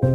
When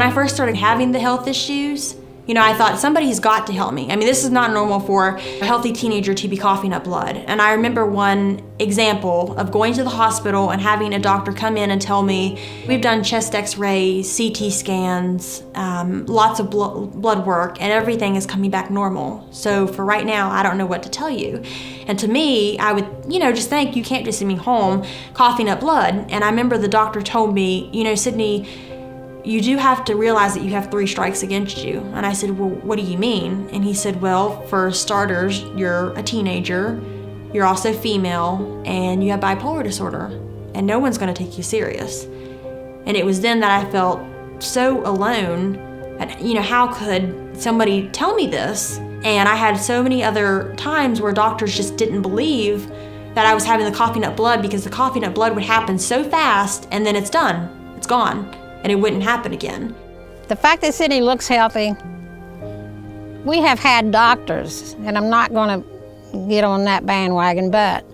I first started having the health issues, I thought somebody's got to help me. I mean, this is not normal for a healthy teenager to be coughing up blood. And I remember one example of going to the hospital and having a doctor come in and tell me, we've done chest x-rays, CT scans, lots of blood work, and everything is coming back normal. So for right now, I don't know what to tell you. And to me, I would, just think you can't just send me home coughing up blood. And I remember the doctor told me, Sidney, you do have to realize that you have 3 strikes against you. And I said, well, what do you mean? And he said, well, for starters, you're a teenager, you're also female, and you have bipolar disorder, and no one's gonna take you serious. And it was then that I felt so alone, and how could somebody tell me this? And I had so many other times where doctors just didn't believe that I was having the coughing up blood, because the coughing up blood would happen so fast, and then it's done, it's gone. And it wouldn't happen again. The fact that Sidney looks healthy, we have had doctors, and I'm not going to get on that bandwagon, but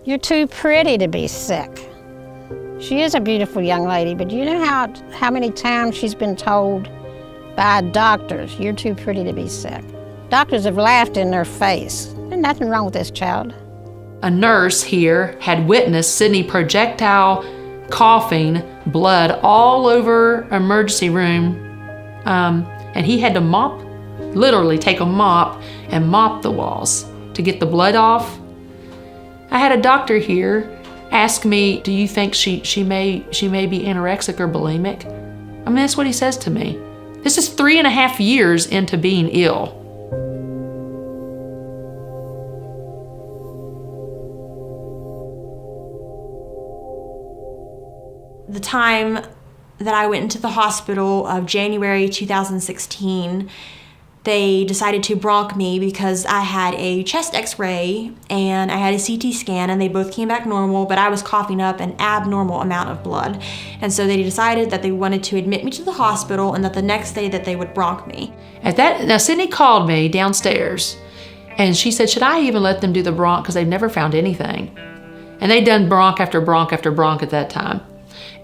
you're too pretty to be sick. She is a beautiful young lady, but you know how many times she's been told by doctors, you're too pretty to be sick. Doctors have laughed in their face. There's nothing wrong with this child. A nurse here had witnessed Sidney projectile coughing blood all over emergency room, and he had to literally take a mop and mop the walls to get the blood off. I had a doctor here ask me, do you think she may be anorexic or bulimic? I mean, that's what he says to me. This is 3.5 years into being ill. The time that I went into the hospital of January 2016, they decided to bronch me because I had a chest x-ray and I had a CT scan, and they both came back normal, but I was coughing up an abnormal amount of blood. And so they decided that they wanted to admit me to the hospital, and that the next day that they would bronch me. Now Sidney called me downstairs, and she said, should I even let them do the bronch, because they've never found anything. And they'd done bronch after bronch after bronch at that time.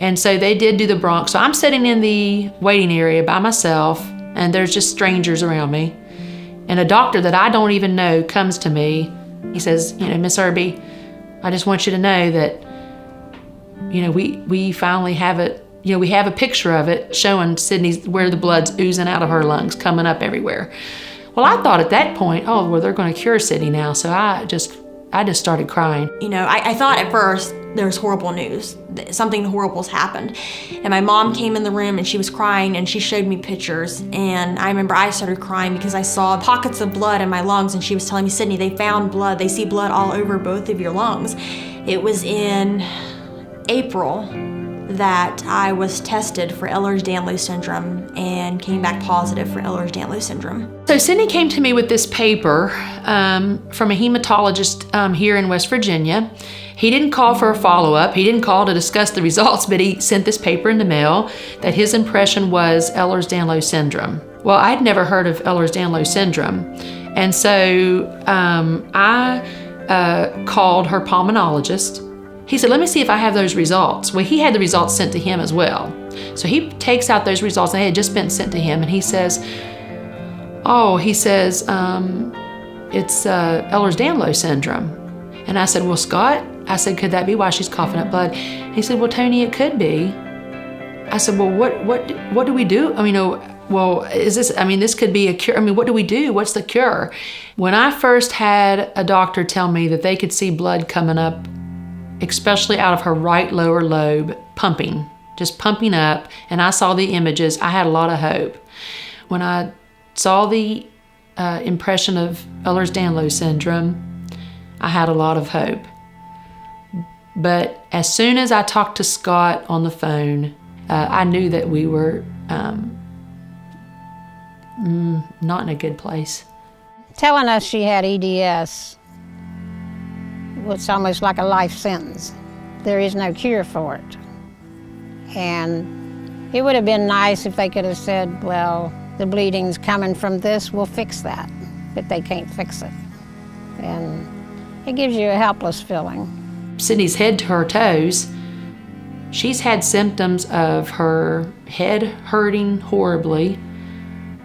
And so they did do the bronch. So I'm sitting in the waiting area by myself, and there's just strangers around me. And a doctor that I don't even know comes to me. He says, Miss Irby, I just want you to know that, we finally have it. We have a picture of it showing Sidney's where the blood's oozing out of her lungs, coming up everywhere. Well, I thought at that point, they're going to cure Sidney now. So I just started crying. I thought at first there was horrible news. Something horrible's happened. And my mom came in the room and she was crying, and she showed me pictures. And I remember I started crying because I saw pockets of blood in my lungs, and she was telling me, Sidney, they found blood. They see blood all over both of your lungs. It was in April that I was tested for Ehlers-Danlos Syndrome and came back positive for Ehlers-Danlos Syndrome. So Sidney came to me with this paper from a hematologist here in West Virginia. He didn't call for a follow-up. He didn't call to discuss the results, but he sent this paper in the mail that his impression was Ehlers-Danlos Syndrome. Well, I'd never heard of Ehlers-Danlos Syndrome. And so I called her pulmonologist. He said, let me see if I have those results. Well, he had the results sent to him as well. So he takes out those results, and they had just been sent to him, and he says, it's Ehlers-Danlos Syndrome. And I said, well, Scott, could that be why she's coughing up blood? He said, well, Tony, it could be. I said, well, what do we do? This could be a cure. What do we do? What's the cure? When I first had a doctor tell me that they could see blood coming up, especially out of her right lower lobe, just pumping up, and I saw the images, I had a lot of hope. When I saw the impression of Ehlers-Danlos Syndrome, I had a lot of hope. But as soon as I talked to Scott on the phone, I knew that we were not in a good place. Telling us she had EDS was almost like a life sentence. There is no cure for it. And it would have been nice if they could have said, well, the bleeding's coming from this, we'll fix that. But they can't fix it. And it gives you a helpless feeling. Sidney's head to her toes, she's had symptoms of her head hurting horribly,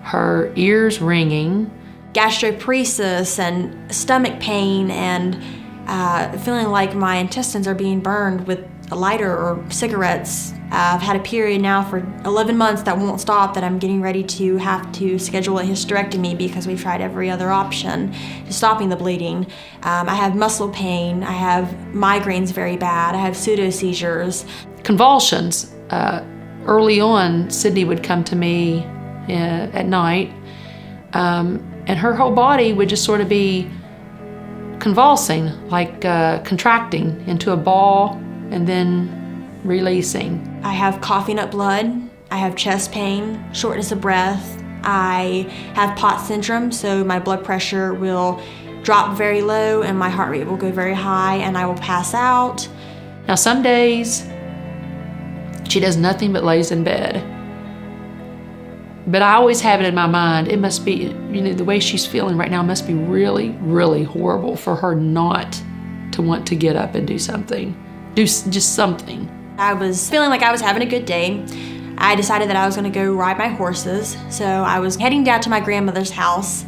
her ears ringing, gastroparesis and stomach pain, and feeling like my intestines are being burned with a lighter or cigarettes. I've had a period now for 11 months that won't stop, that I'm getting ready to have to schedule a hysterectomy because we've tried every other option to stopping the bleeding. I have muscle pain, I have migraines very bad, I have pseudo-seizures. Convulsions. Early on, Sidney would come to me at night, and her whole body would just sort of be convulsing, like contracting into a ball and then releasing. I have coughing up blood, I have chest pain, shortness of breath, I have POTS syndrome, so my blood pressure will drop very low and my heart rate will go very high and I will pass out. Now some days she does nothing but lays in bed. But I always have it in my mind, it must be, the way she's feeling right now must be really, really horrible for her not to want to get up and do something. Do just something. I was feeling like I was having a good day. I decided that I was going to go ride my horses, so I was heading down to my grandmother's house.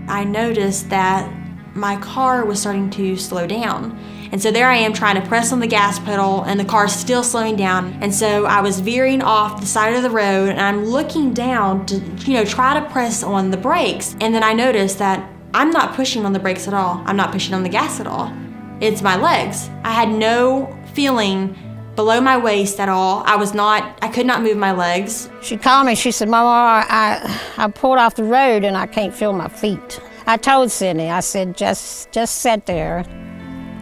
I noticed that my car was starting to slow down. And so there I am trying to press on the gas pedal and the car's still slowing down. And so I was veering off the side of the road and I'm looking down to, try to press on the brakes. And then I noticed that I'm not pushing on the brakes at all. I'm not pushing on the gas at all. It's my legs. I had no feeling below my waist at all. I could not move my legs. She called me, she said, Mama, I pulled off the road and I can't feel my feet. I told Sidney, I said, just sit there.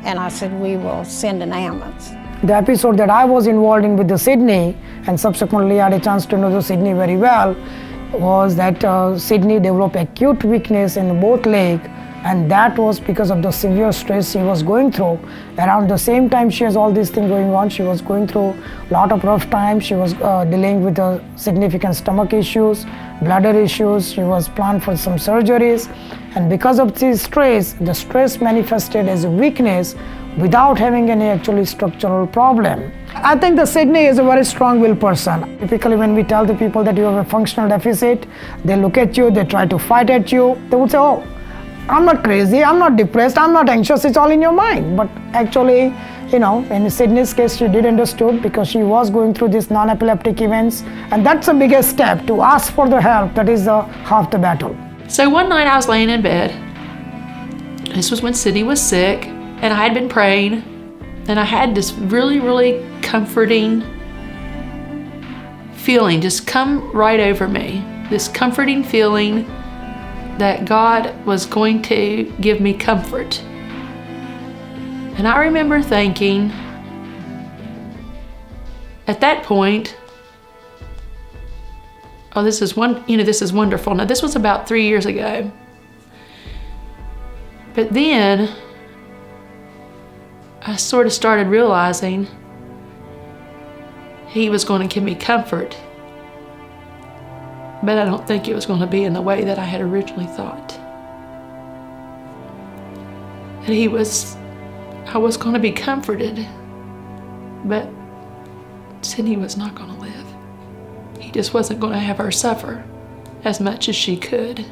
And I said, we will send an ambulance. The episode that I was involved in with the Sidney, and subsequently I had a chance to know the Sidney very well, was that Sidney developed acute weakness in both legs, and that was because of the severe stress she was going through. Around the same time she has all these things going on, she was going through a lot of rough times. She was dealing with significant stomach issues, bladder issues. She was planned for some surgeries. And because of this stress, the stress manifested as a weakness without having any actually structural problem. I think the Sidney is a very strong-willed person. Typically when we tell the people that you have a functional deficit, they look at you, they try to fight at you. They would say, oh, I'm not crazy, I'm not depressed, I'm not anxious, it's all in your mind. But actually, in Sidney's case, she did understood because she was going through these non-epileptic events. And that's the biggest step, to ask for the help. That is half the battle. So one night I was laying in bed. This was when Sidney was sick, and I had been praying, and I had this really, really comforting feeling just come right over me. This comforting feeling that God was going to give me comfort. And I remember thinking, at that point, oh, this is wonderful. Now, this was about 3 years ago. But then I sort of started realizing He was going to give me comfort. But I don't think it was going to be in the way that I had originally thought. That I was going to be comforted, but Sidney was not going to live. He just wasn't going to have her suffer as much as she could.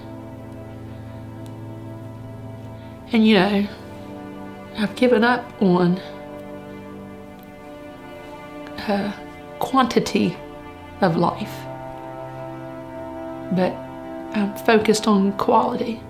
And I've given up on quantity of life, but I'm focused on quality.